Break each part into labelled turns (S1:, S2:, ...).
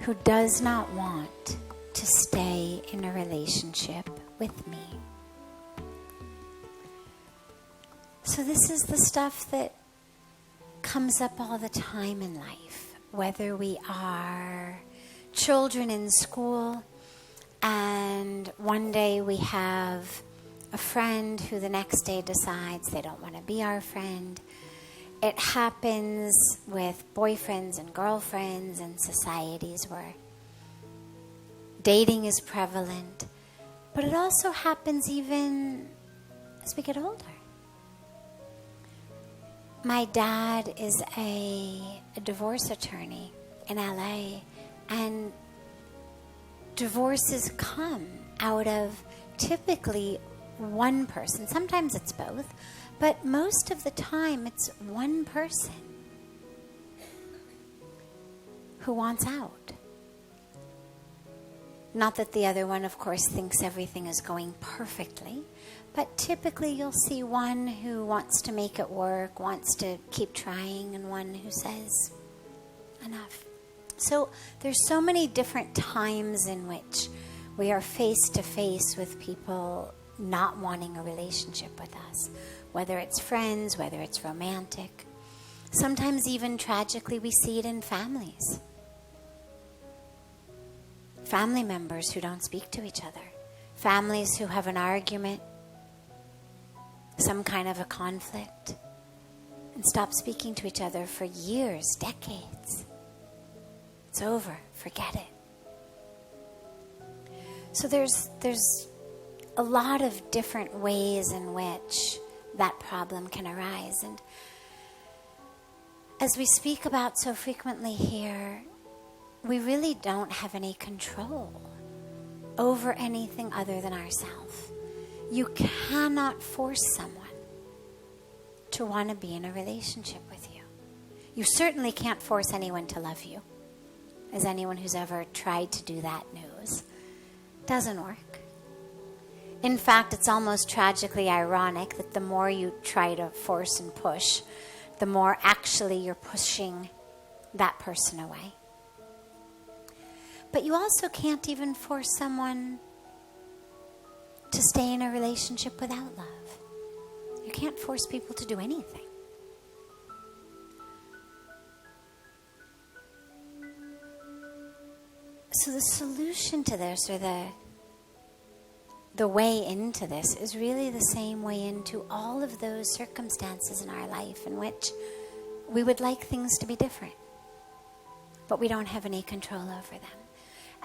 S1: who does not want to stay in a relationship with me. So this is the stuff that comes up all the time in life, whether we are children in school and one day we have a friend who the next day decides they don't want to be our friend. It happens with boyfriends and girlfriends in societies where dating is prevalent, but it also happens even as we get older. My dad is a divorce attorney in LA, and divorces come out of typically one person. Sometimes it's both, but most of the time it's one person who wants out. Not that the other one, of course, thinks everything is going perfectly, but typically you'll see one who wants to make it work, wants to keep trying, and one who says, enough. So there's so many different times in which we are face to face with people not wanting a relationship with us, whether it's friends, whether it's romantic. Sometimes even tragically we see it in families. Family members who don't speak to each other. Families who have an argument, some kind of a conflict, and stop speaking to each other for years, decades. It's over. Forget it. So there's a lot of different ways in which that problem can arise. And as we speak about so frequently here, we really don't have any control over anything other than ourselves. You cannot force someone to want to be in a relationship with you. You certainly can't force anyone to love you, as anyone who's ever tried to do that knows. Doesn't work. In fact, it's almost tragically ironic that the more you try to force and push, the more actually you're pushing that person away. But you also can't even force someone to stay in a relationship without love. You can't force people to do anything. So the solution to this, or the way into this, is really the same way into all of those circumstances in our life in which we would like things to be different, but we don't have any control over them.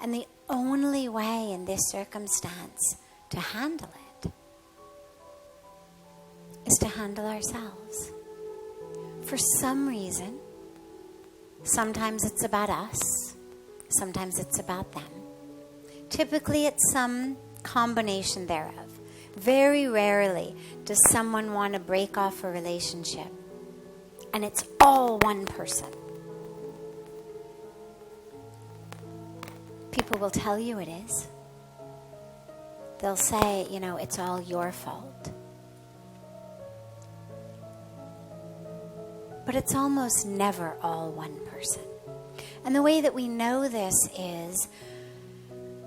S1: And the only way in this circumstance to handle it is to handle ourselves. For some reason, sometimes it's about us, sometimes it's about them. Typically it's some combination thereof. Very rarely does someone want to break off a relationship and it's all one person. People will tell you it is. They'll say, it's all your fault. But it's almost never all one person. And the way that we know this is,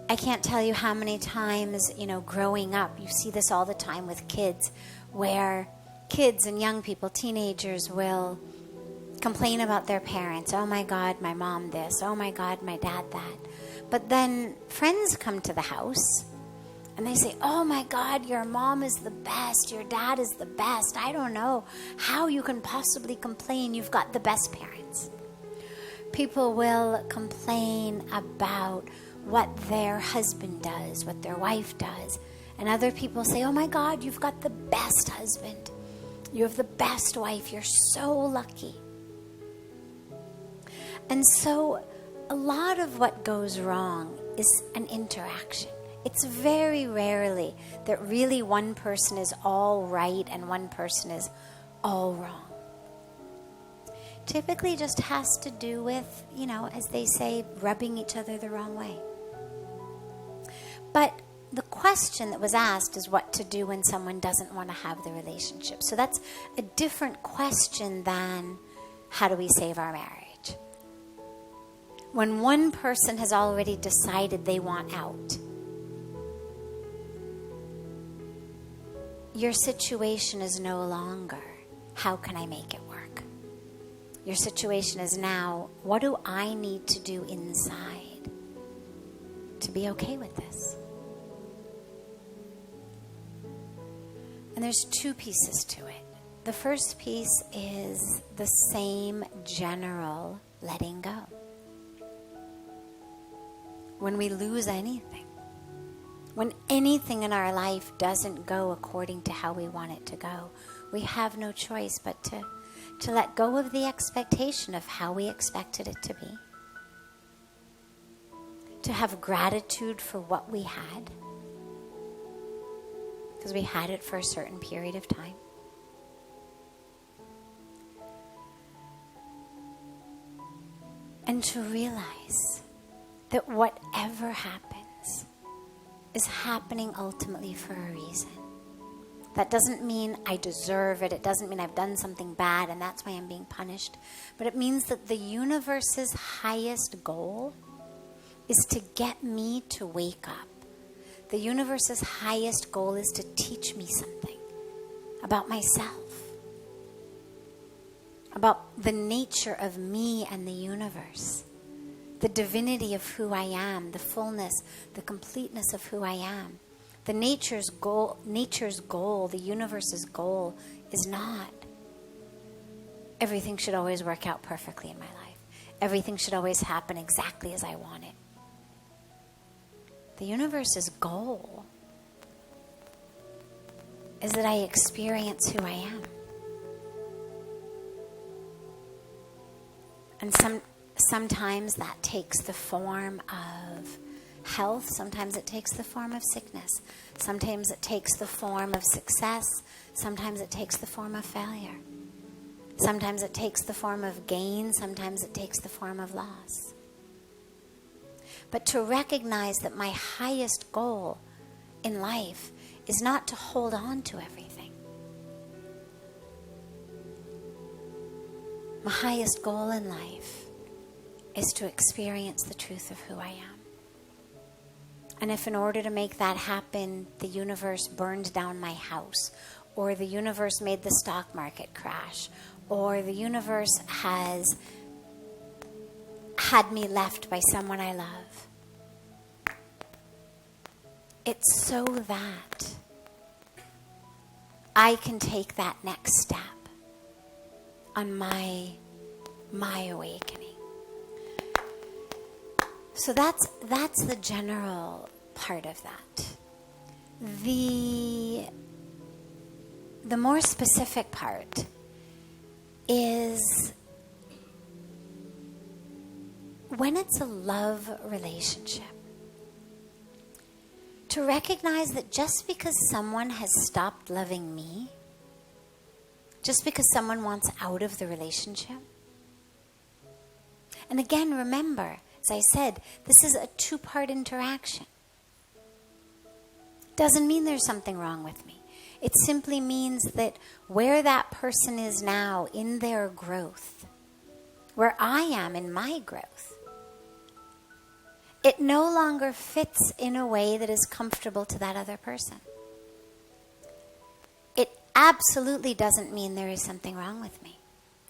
S1: I can't tell you how many times, growing up, you see this all the time with kids, where kids and young people, teenagers, will complain about their parents. Oh my God, my mom this. Oh my God, my dad that. But then friends come to the house and they say, oh my God, your mom is the best. Your dad is the best. I don't know how you can possibly complain. You've got the best parents. People will complain about what their husband does, what their wife does. And other people say, oh my God, you've got the best husband. You have the best wife. You're so lucky. And so a lot of what goes wrong is an interaction. It's very rarely that really one person is all right and one person is all wrong. Typically just has to do with, as they say, rubbing each other the wrong way. But the question that was asked is what to do when someone doesn't want to have the relationship. So that's a different question than how do we save our marriage? When one person has already decided they want out, your situation is no longer, how can I make it work? Your situation is now, what do I need to do inside to be okay with this? And there's two pieces to it. The first piece is the same general letting go. When we lose anything, when anything in our life doesn't go according to how we want it to go, we have no choice but to let go of the expectation of how we expected it to be. To have gratitude for what we had, because we had it for a certain period of time. And to realize that whatever happens is happening ultimately for a reason. That doesn't mean I deserve it. It doesn't mean I've done something bad and that's why I'm being punished. But it means that the universe's highest goal is to get me to wake up. The universe's highest goal is to teach me something about myself, about the nature of me and the universe, the divinity of who I am, the fullness, the completeness of who I am. The nature's goal, the universe's goal is not everything should always work out perfectly in my life. Everything should always happen exactly as I want it. The universe's goal is that I experience who I am. And sometimes that takes the form of health. Sometimes it takes the form of sickness. Sometimes it takes the form of success. Sometimes it takes the form of failure. Sometimes it takes the form of gain. Sometimes it takes the form of loss. But to recognize that my highest goal in life is not to hold on to everything. My highest goal in life is to experience the truth of who I am. And if in order to make that happen, the universe burned down my house, or the universe made the stock market crash, or the universe has had me left by someone I love, it's so that I can take that next step on my awakening. So that's the general part of that. The more specific part is when it's a love relationship, to recognize that just because someone has stopped loving me, just because someone wants out of the relationship, and again, remember, as I said, this is a two-part interaction. Doesn't mean there's something wrong with me. It simply means that where that person is now in their growth, where I am in my growth, it no longer fits in a way that is comfortable to that other person. It absolutely doesn't mean there is something wrong with me.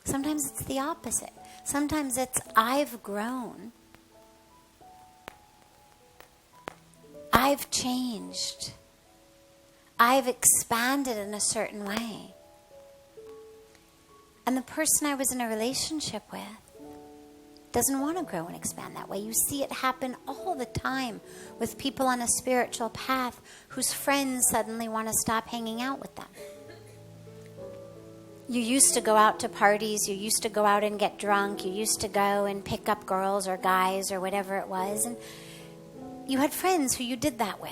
S1: Sometimes it's the opposite. Sometimes it's I've grown. I've changed. I've expanded in a certain way. And the person I was in a relationship with doesn't want to grow and expand that way. You see it happen all the time with people on a spiritual path whose friends suddenly want to stop hanging out with them. You used to go out to parties, you used to go out and get drunk, you used to go and pick up girls or guys or whatever it was, and you had friends who you did that with.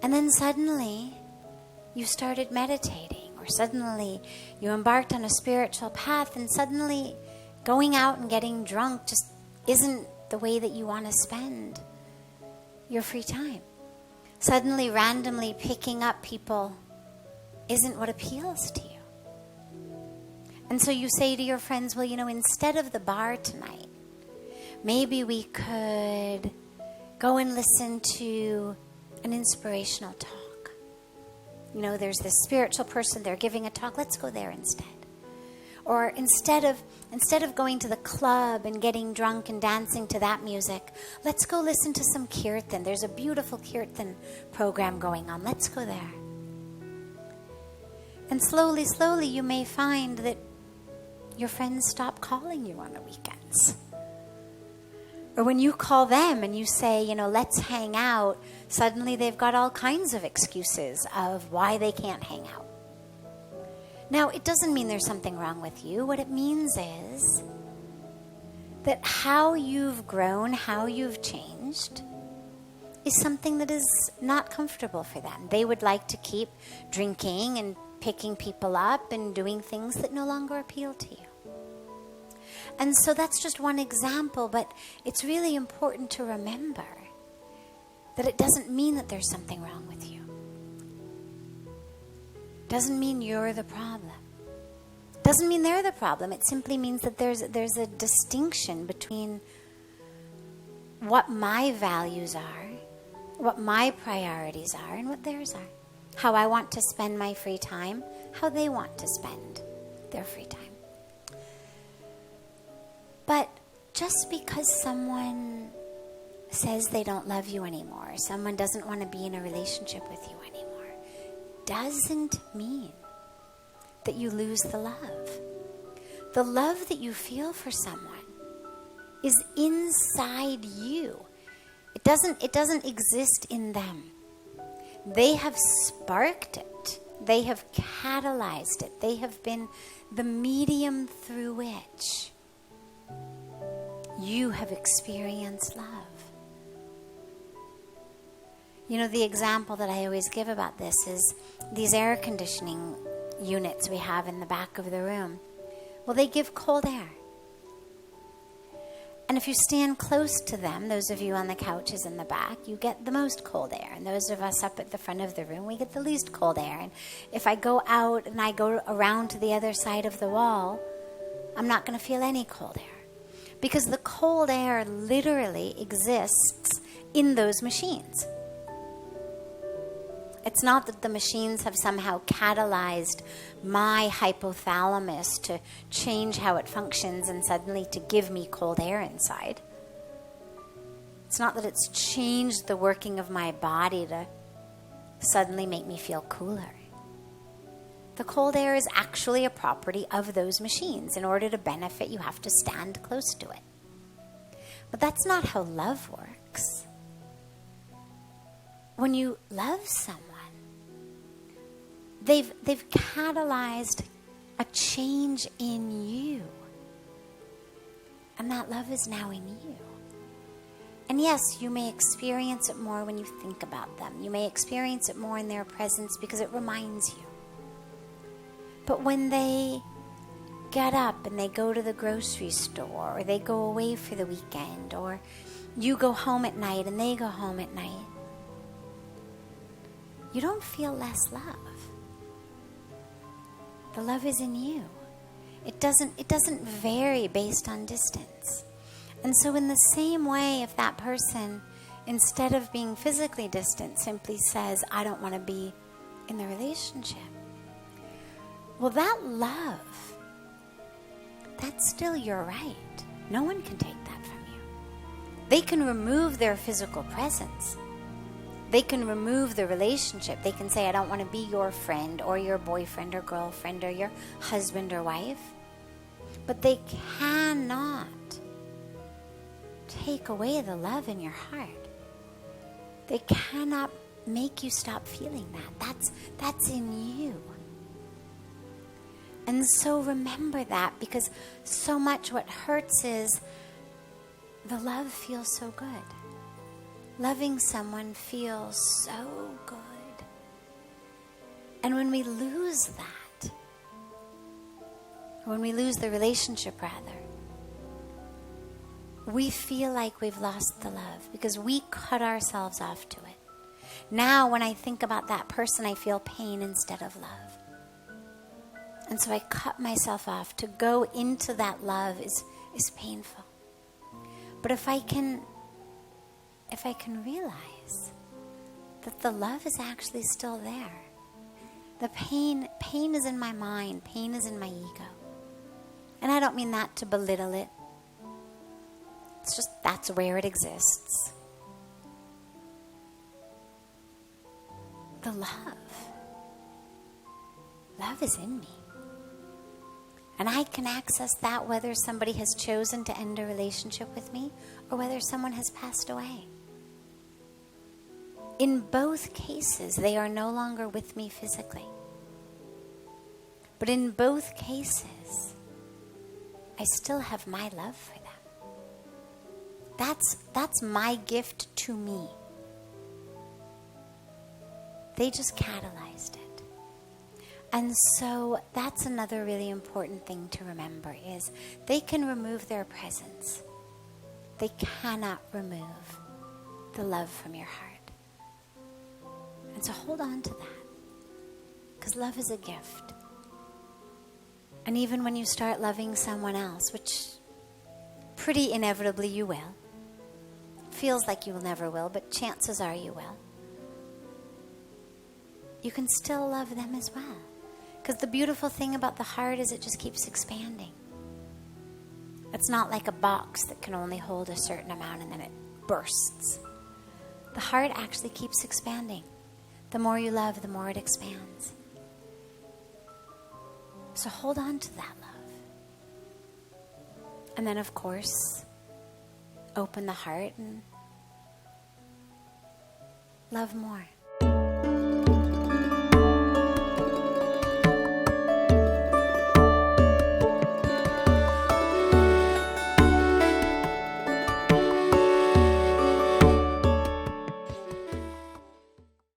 S1: And then suddenly you started meditating, or suddenly you embarked on a spiritual path, and suddenly going out and getting drunk just isn't the way that you want to spend your free time. Suddenly, randomly picking up people isn't what appeals to you. And so you say to your friends, well, instead of the bar tonight, Maybe we could go and listen to an inspirational talk. You know, there's this spiritual person, they're giving a talk. Let's go there instead. Or instead of going to the club and getting drunk and dancing to that music, let's go listen to some kirtan. There's a beautiful kirtan program going on. Let's go there. And slowly, slowly, you may find that your friends stop calling you on the weekends. Or when you call them and you say, you know, let's hang out, suddenly they've got all kinds of excuses of why they can't hang out. Now, it doesn't mean there's something wrong with you. What it means is that how you've grown, how you've changed, is something that is not comfortable for them. They would like to keep drinking and picking people up and doing things that no longer appeal to you. And so that's just one example, but it's really important to remember that it doesn't mean that there's something wrong with you. Doesn't mean you're the problem. Doesn't mean they're the problem. It simply means that there's a distinction between what my values are, what my priorities are, and what theirs are. How I want to spend my free time, how they want to spend their free time. But just because someone says they don't love you anymore, or someone doesn't want to be in a relationship with you anymore, doesn't mean that you lose the love. The love that you feel for someone is inside you. It doesn't exist in them. They have sparked it. They have catalyzed it. They have been the medium through which you have experienced love. You know, the example that I always give about this is these air conditioning units we have in the back of the room. Well, they give cold air. And if you stand close to them, those of you on the couches in the back, you get the most cold air. And those of us up at the front of the room, we get the least cold air. And if I go out and I go around to the other side of the wall, I'm not going to feel any cold air. Because the cold air literally exists in those machines. It's not that the machines have somehow catalyzed my hypothalamus to change how it functions and suddenly to give me cold air inside. It's not that it's changed the working of my body to suddenly make me feel cooler. The cold air is actually a property of those machines. In order to benefit, you have to stand close to it. But that's not how love works. When you love someone, they've catalyzed a change in you. And that love is now in you. And yes, you may experience it more when you think about them. You may experience it more in their presence because it reminds you. But when they get up and they go to the grocery store, or they go away for the weekend, or you go home at night and they go home at night, you don't feel less love. The love is in you. It doesn't vary based on distance. And so in the same way, if that person, instead of being physically distant, simply says, I don't want to be in the relationship, well, that love, that's still your right. No one can take that from you. They can remove their physical presence. They can remove the relationship. They can say, I don't want to be your friend or your boyfriend or girlfriend or your husband or wife. But they cannot take away the love in your heart. They cannot make you stop feeling that. That's in you. And so remember that, because so much what hurts is the love feels so good. Loving someone feels so good. And when we lose that, when we lose the relationship rather, we feel like we've lost the love because we cut ourselves off to it. Now when I think about that person, I feel pain instead of love. And so I cut myself off. To go into that love is painful. But if I can realize that the love is actually still there. The pain is in my mind, pain is in my ego. And I don't mean that to belittle it. It's just that's where it exists. The love is in me. And I can access that whether somebody has chosen to end a relationship with me or whether someone has passed away. In both cases, they are no longer with me physically. But in both cases, I still have my love for them. That's my gift to me. They just catalyzed it. And so that's another really important thing to remember is they can remove their presence. They cannot remove the love from your heart. And so hold on to that. Because love is a gift. And even when you start loving someone else, which pretty inevitably you will, feels like you never will, but chances are you will, you can still love them as well. Because the beautiful thing about the heart is it just keeps expanding. It's not like a box that can only hold a certain amount and then it bursts. The heart actually keeps expanding. The more you love, the more it expands. So hold on to that love. And then, of course, open the heart and love more.